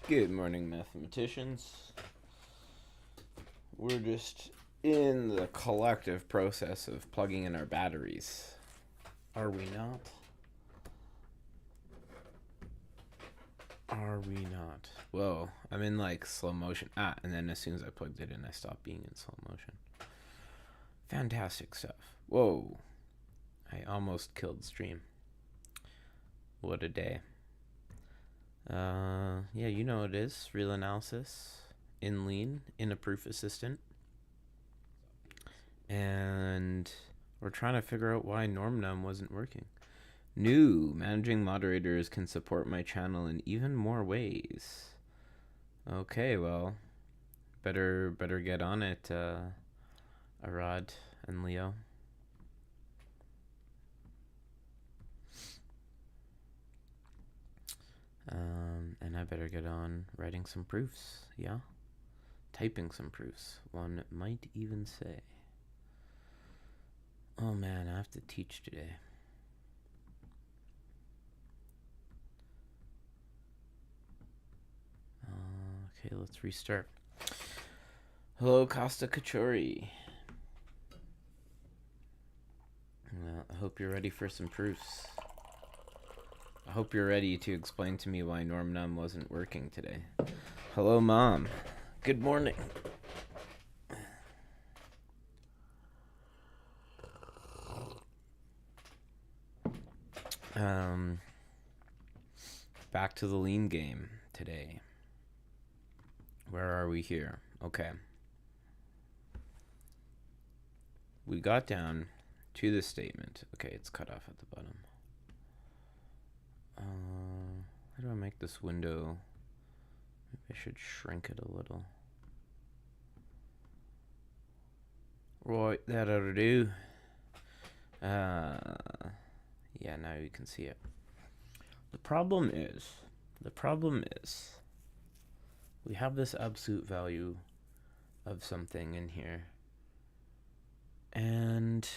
Good morning, mathematicians. We're just in the collective process of plugging in our batteries. Are we not? Are we not? Whoa, I'm in like slow motion. And then as soon as I plugged it in, I stopped being in slow motion. Fantastic stuff. Whoa, I almost killed stream. What a day. Yeah, you know what it is. Real analysis in lean in a proof assistant. And we're trying to figure out why NormNum wasn't working. New managing moderators can support my channel in even more ways. Okay, well, better get on it, Arad and Leo. And I better get on writing some proofs, yeah? Typing some proofs, one might even say. Oh man, I have to teach today. Okay, let's restart. Hello, Costa Kachori. Well, I hope you're ready for some proofs. I hope you're ready to explain to me why NormNum wasn't working today. Hello, Mom. Good morning. Back to the lean game today. Where are we here? Okay. We got down to this statement. Okay, it's cut off at the bottom. How do I make this window? Maybe I should shrink it a little. Right, that ought to do. Yeah, now you can see it. The problem is, we have this absolute value of something in here. And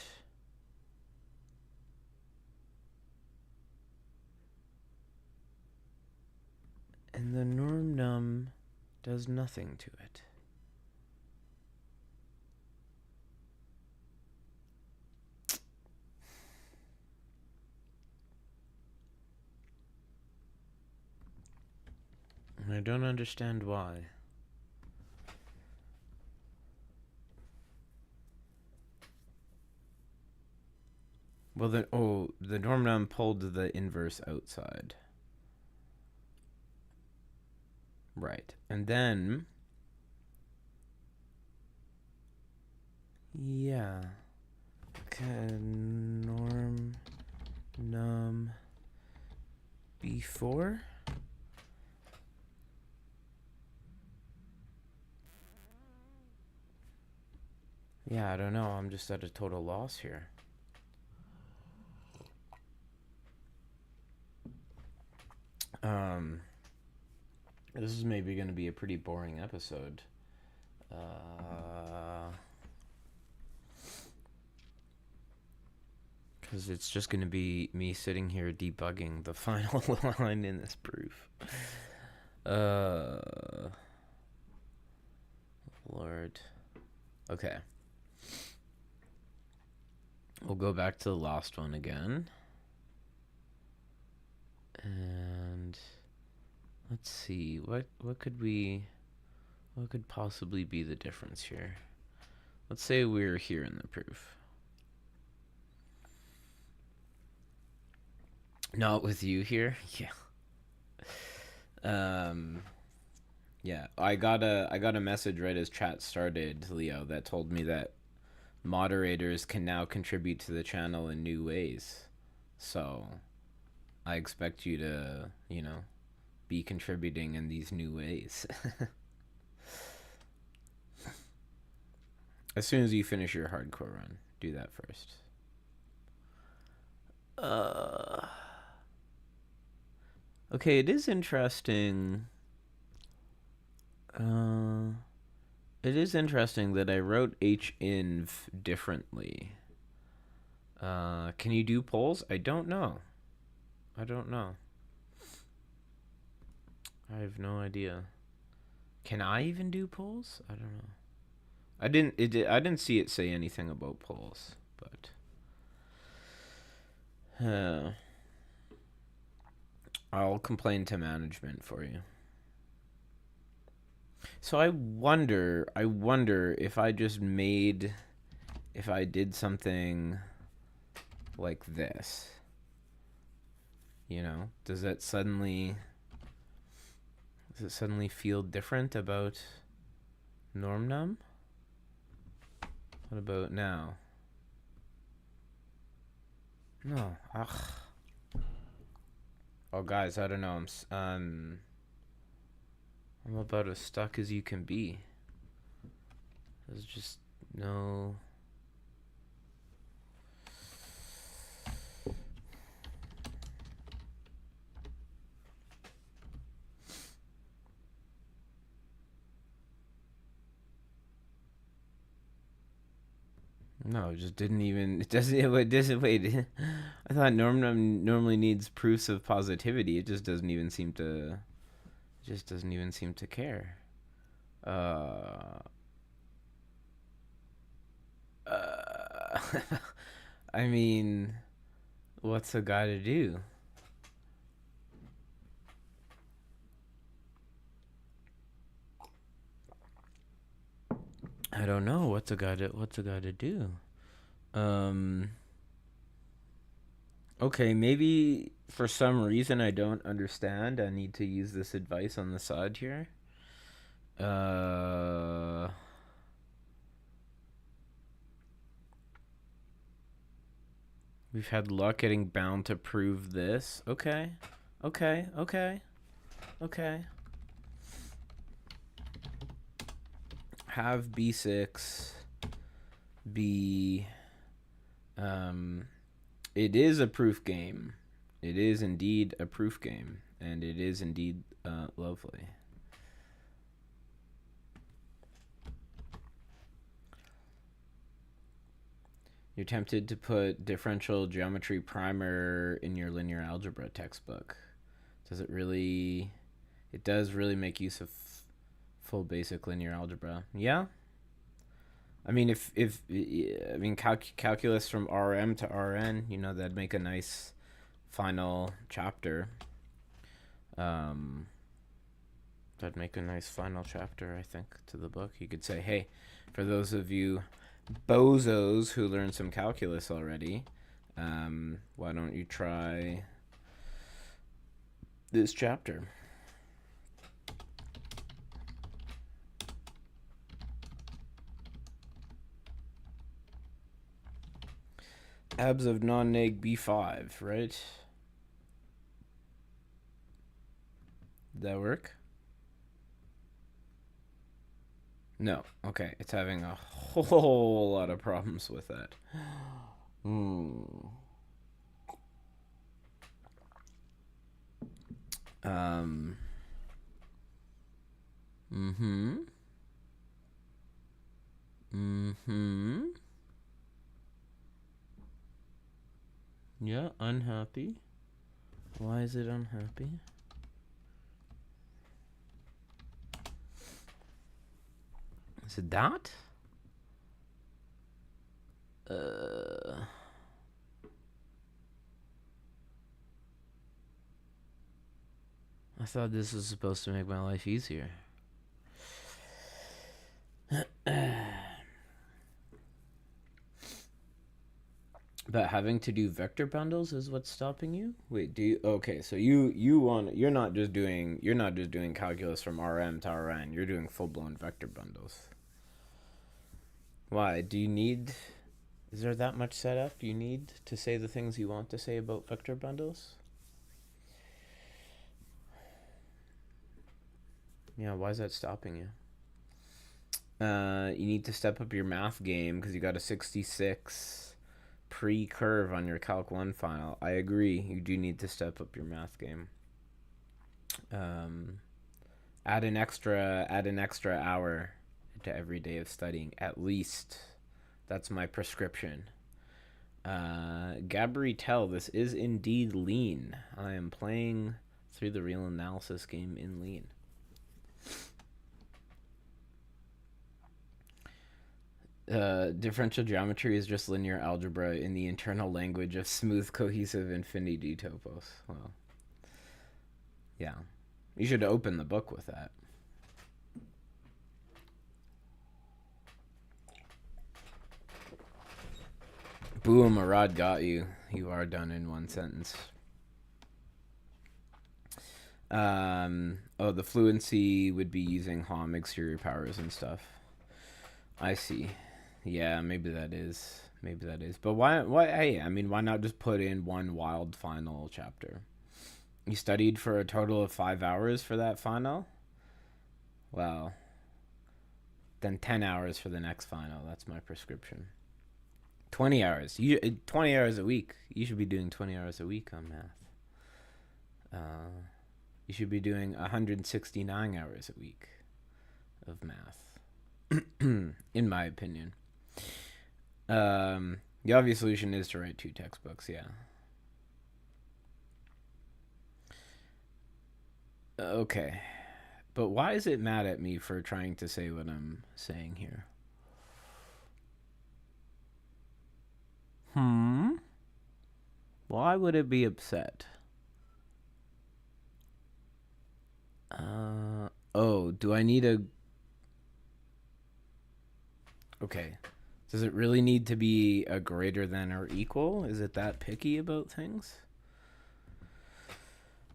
the NormNum does nothing to it. And I don't understand why. Well, the NormNum pulled the inverse outside. Right. And then, yeah. Okay, NormNum before. Yeah, I don't know. I'm just at a total loss here. This is maybe going to be a pretty boring episode. Because it's just going to be me sitting here debugging the final line in this proof. Lord. Okay. We'll go back to the last one again. And let's see, what could possibly be the difference here? Let's say we're here in the proof. Not with you here? Yeah. Yeah, I got a message right as chat started, Leo, that told me that moderators can now contribute to the channel in new ways. So I expect you to, be contributing in these new ways. As soon as you finish your hardcore run, do that first. Okay, it is interesting. It is interesting that I wrote hinv differently. Can you do polls? I don't know. I have no idea. Can I even do polls? I don't know. I didn't see it say anything about polls, but I'll complain to management for you. So I wonder if if I did something like this, does it suddenly feel different about norm num? What about now? No. Ugh. Oh, guys, I don't know. I'm about as stuck as you can be. There's just no. No, it just didn't even. It doesn't. It doesn't. Wait. I thought norm normally needs proofs of positivity. It just doesn't even seem to. Just doesn't even seem to care. Uh. Uh. I mean, what's a guy to do? I don't know. What's a guy to do? Um. Okay, maybe for some reason I don't understand. I need to use this advice on the side here. Uh. We've had luck getting bound to prove this. Okay. Okay. Okay. Okay. Have b6 be it is a proof game. It is indeed a proof game, and it is indeed lovely. You're tempted to put differential geometry primer in your linear algebra textbook. Does it really? It does really make use of full basic linear algebra. Yeah. I mean, if I mean calculus from RM to RN, that'd make a nice final chapter. Um, that'd make a nice final chapter, I think, to the book. You could say, hey, for those of you bozos who learned some calculus already, why don't you try this chapter? Abs of non-neg b5, right? Did that work? No. Okay, it's having a whole lot of problems with that. Um. Mm-hmm. Mm-hmm. Yeah, unhappy. Why is it unhappy? Is it that? I thought this was supposed to make my life easier. But having to do vector bundles is what's stopping you? Wait, do you? Okay, so you're not just doing calculus from RM to RN. You're doing full blown vector bundles. Why? Do you need? Is there that much setup you need to say the things you want to say about vector bundles? Yeah, why is that stopping you? You need to step up your math game because you got a 66 pre-curve on your Calc 1 file. I agree. You do need to step up your math game. Add an extra hour to every day of studying, at least. That's my prescription. Gabri Tell, this is indeed lean. I am playing through the real analysis game in Lean. Differential geometry is just linear algebra in the internal language of smooth, cohesive infinity topos. Well, yeah. You should open the book with that. Boom, Murad got you. You are done in one sentence. Oh, the fluency would be using Hom exterior powers and stuff. I see. Yeah, maybe that is. Maybe that is. But why? Hey, I mean, why not just put in one wild final chapter? You studied for a total of 5 hours for that final? Well, then 10 hours for the next final. That's my prescription. 20 hours. 20 hours a week. You should be doing 20 hours a week on math. You should be doing 169 hours a week of math, in my opinion. The obvious solution is to write 2 textbooks, yeah. Okay. But why is it mad at me for trying to say what I'm saying here? Why would it be upset? Oh, do I need a... Okay. Does it really need to be a greater than or equal? Is it that picky about things?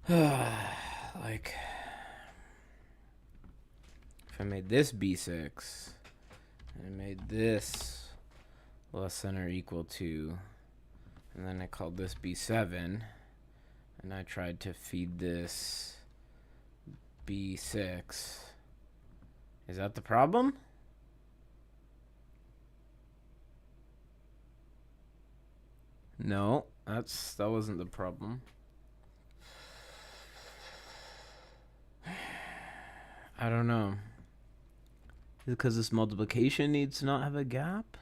Like, if I made this B6, and I made this less than or equal to, and then I called this B7, and I tried to feed this B6, is that the problem? No, that wasn't the problem. I don't know. Is it because this multiplication needs to not have a gap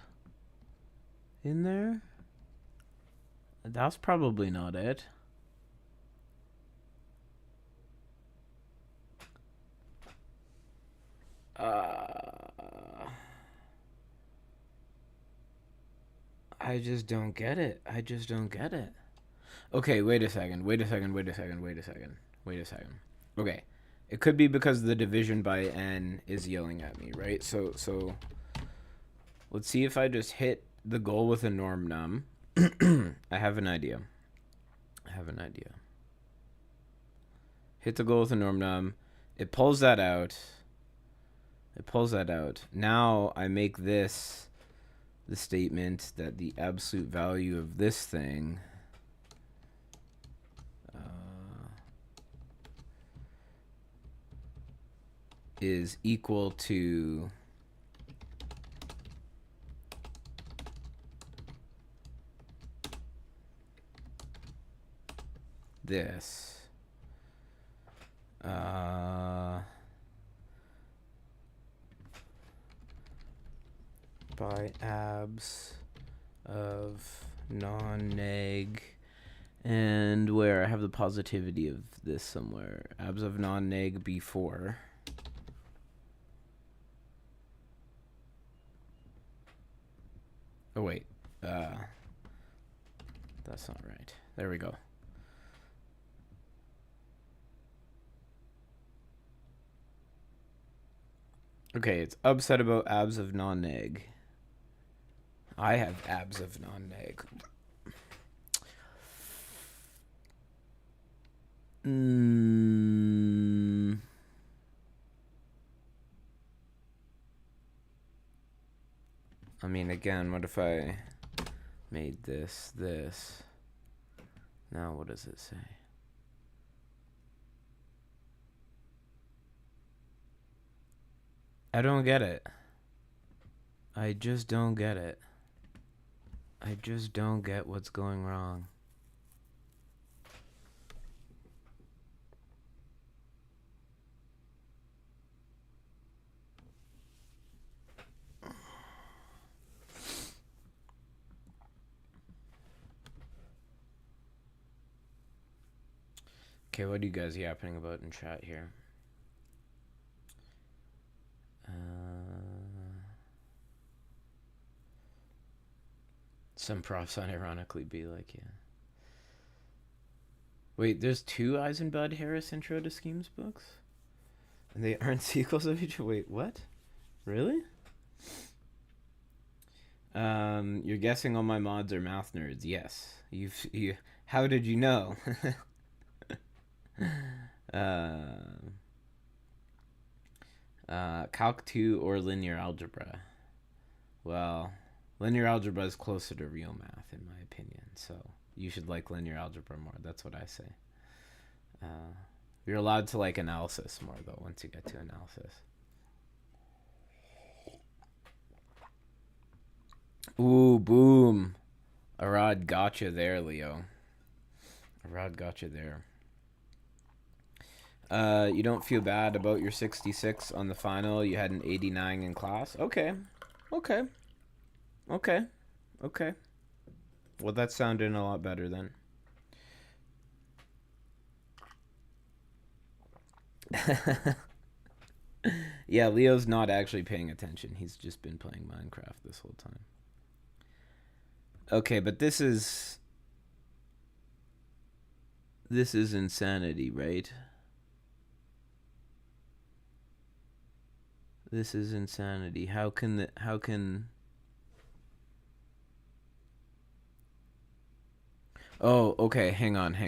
in there? That's probably not it. I just don't get it. I just don't get it. Okay, wait a second. Okay. It could be because the division by n is yelling at me, right? So let's see if I just hit the goal with a norm num. I have an idea. Hit the goal with a norm num. It pulls that out. Now I make this the statement that the absolute value of this thing is equal to this by abs of non-neg, and where I have the positivity of this somewhere, abs of non-neg B4. Oh wait, that's not right. There we go. Okay, it's upset about abs of non-neg. I have abs of non-neg. I mean, again, what if I made this? Now what does it say? I don't get it. I just don't get it. I just don't get what's going wrong. Okay, what are you guys yapping about in chat here? Some profs unironically be like, yeah. Wait, there's 2 Eisenbud Harris Intro to Schemes books? And they aren't sequels of each? Wait, what? Really? You're guessing all my mods are math nerds. Yes. You. How did you know? Calc 2 or linear algebra? Well, linear algebra is closer to real math, in my opinion. So you should like linear algebra more. That's what I say. You're allowed to like analysis more, though, once you get to analysis. Ooh, boom. Arad gotcha there, Leo. Arad gotcha there. You don't feel bad about your 66 on the final. You had an 89 in class. Okay. Okay. Okay. Okay. Well, that's sounding a lot better then. Yeah, Leo's not actually paying attention. He's just been playing Minecraft this whole time. Okay, but this is insanity, right? This is insanity. How can Oh, okay. Hang on. How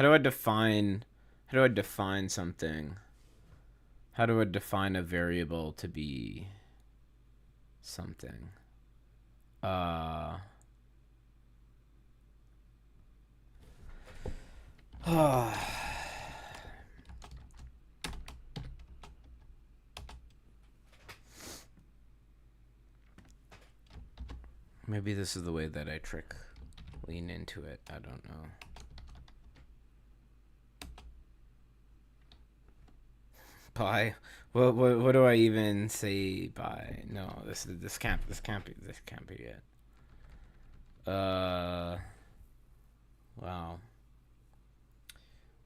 do I define something? How do I define a variable to be something? Maybe this is the way that I lean into it. I don't know. Bye. What do I even say bye? No, this can't be it. Wow.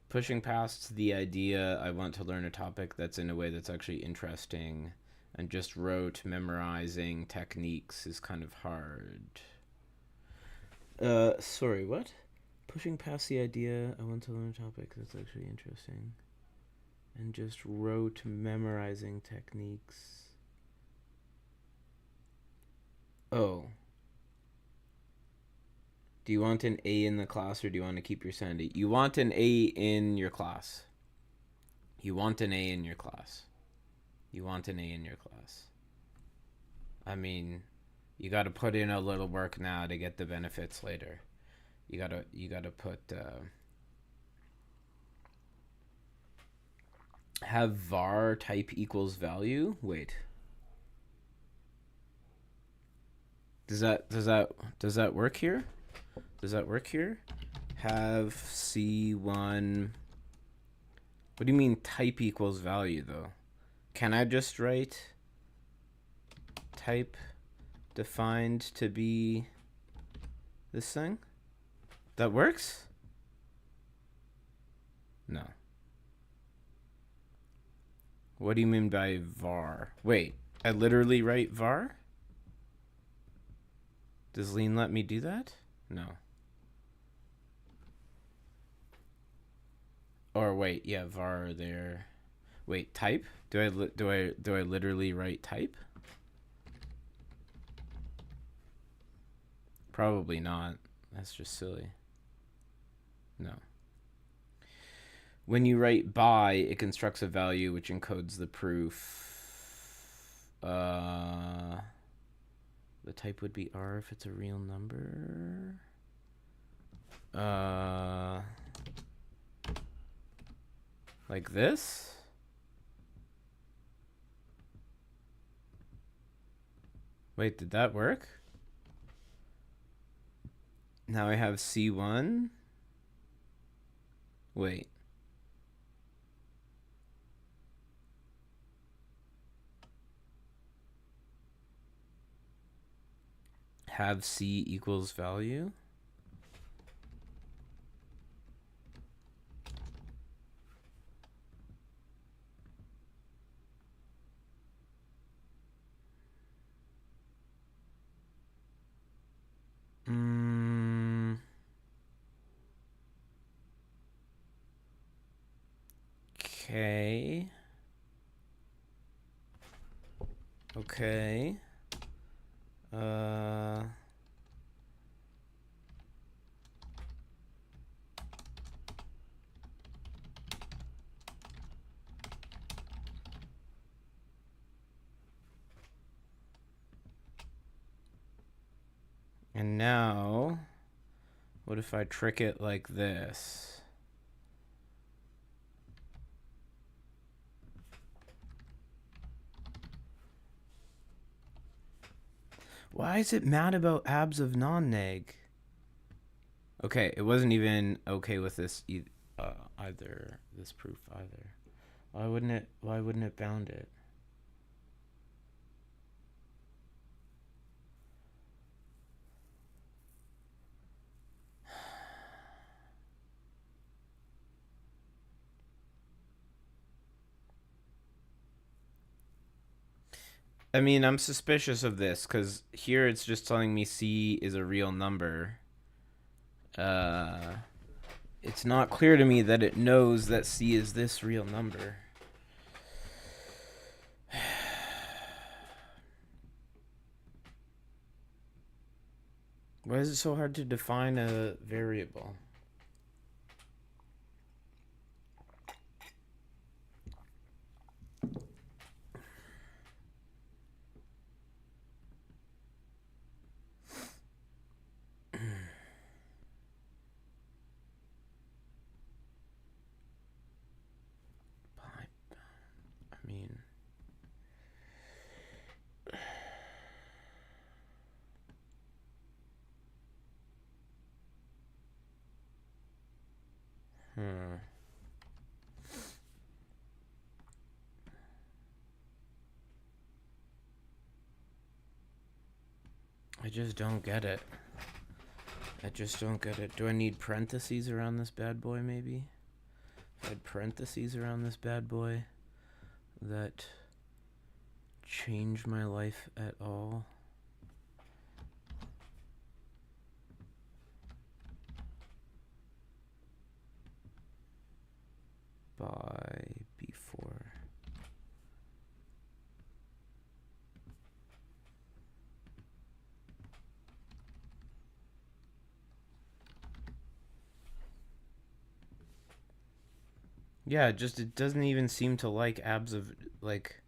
Pushing past the idea I want to learn a topic that's in a way that's actually interesting and just rote memorizing techniques is kind of hard. Sorry, what? Pushing past the idea I want to learn a topic that's actually interesting and just rote memorizing techniques. Oh. Do you want an A in the class or do you want to keep your sanity? You want an A in your class. You want an A in your class. You want an A in your class. I mean, you got to put in a little work now to get the benefits later. You got to put have var type equals value. Wait. Does that work here? Does that work here? Have C1. What do you mean type equals value though? Can I just write type defined to be this thing? That works? No. What do you mean by var? Wait, I literally write var? Does Lean let me do that? No. Or wait, yeah, var there. Wait, type? Do I literally write type? Probably not. That's just silly. No. When you write by, it constructs a value which encodes the proof. The type would be R if it's a real number. Like this? Wait, did that work? Now I have C1. Wait. Have C equals value. Okay. Okay. And now, what if I trick it like this? Why is it mad about abs of non-neg? Okay, it wasn't even okay with this either. This proof either. Why wouldn't it bound it? I mean, I'm suspicious of this because here it's just telling me C is a real number. It's not clear to me that it knows that C is this real number. Why is it so hard to define a variable? I mean, I just don't get it. I just don't get it. Do I need parentheses around this bad boy, maybe? If I had parentheses around this bad boy, that change my life at all? By before. Yeah, it doesn't even seem to like abs of, like,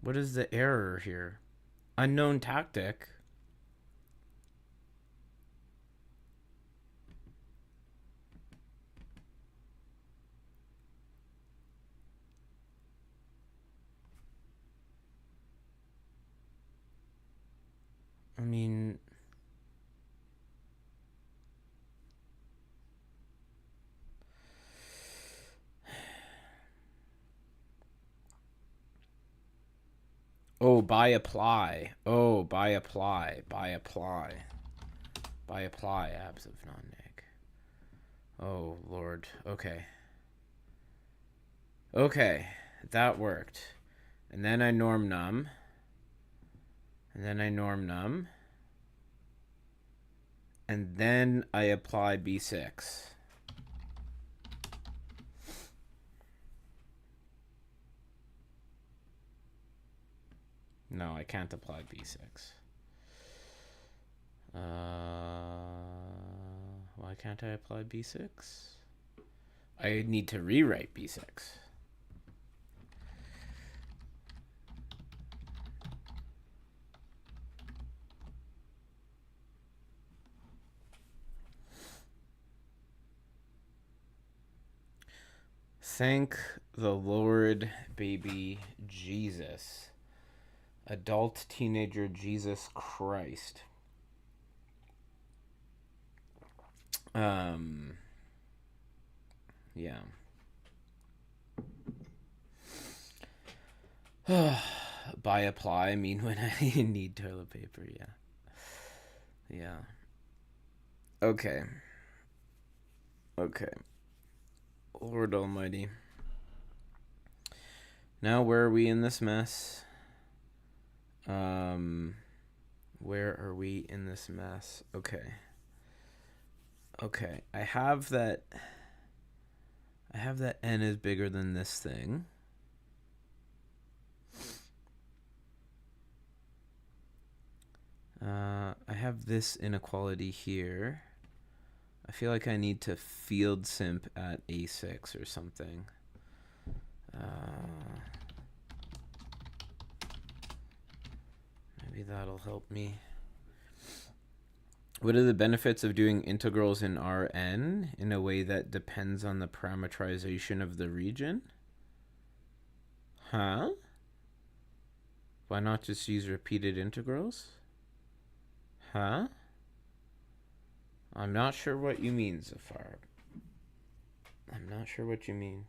what is the error here? Unknown tactic. I mean, oh, by apply. Oh, by apply. By apply. By apply abs of non-neg. Oh, Lord. Okay. Okay, that worked. And then I norm num. And then I norm num. And then I apply B6. No, I can't apply B6. Why can't I apply B6? I need to rewrite B6. Thank the Lord, baby Jesus. Adult teenager Jesus Christ. Yeah. By apply, I mean when I need toilet paper, yeah. Yeah. Okay. Okay. Lord Almighty. Now, where are we in this mess? Where are we in this mess? Okay. Okay, I have that. have that n is bigger than this thing. I have this inequality here. I feel like I need to field simp at a6 or something. Maybe that'll help me. What are the benefits of doing integrals in Rn in a way that depends on the parameterization of the region? Huh? Why not just use repeated integrals? Huh? I'm not sure what you mean, Zafar. I'm not sure what you mean.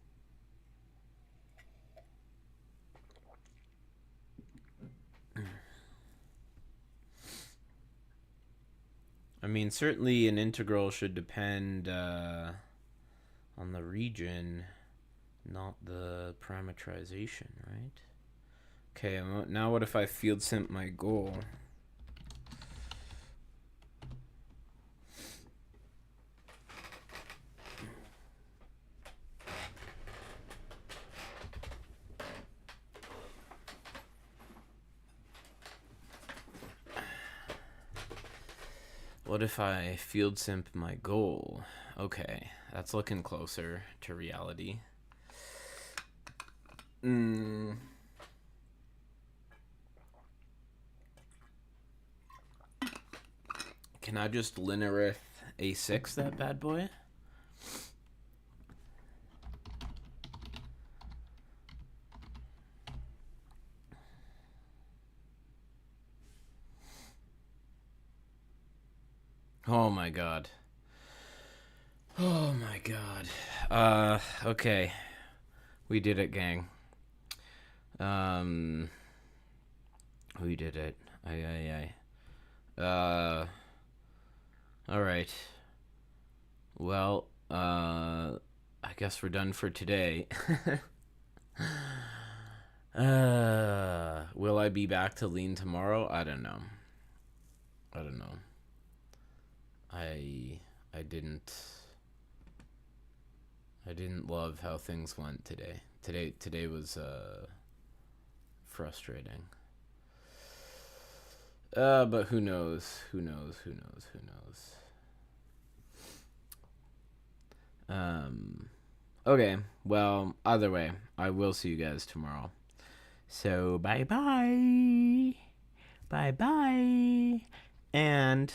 I mean, certainly an integral should depend on the region, not the parameterization, right? Okay, now what if I field simp my goal? What if I field simp my goal? Okay, that's looking closer to reality. Can I just linearith a6 that bad boy? Oh my god. Oh my god. Okay. We did it, gang. We did it. Aye. Alright. Well, I guess we're done for today. Will I be back to lean tomorrow? I don't know. I didn't love how things went today. Today was frustrating. But who knows? Okay, well, either way, I will see you guys tomorrow. So, bye-bye. Bye-bye. And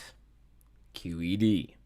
QED.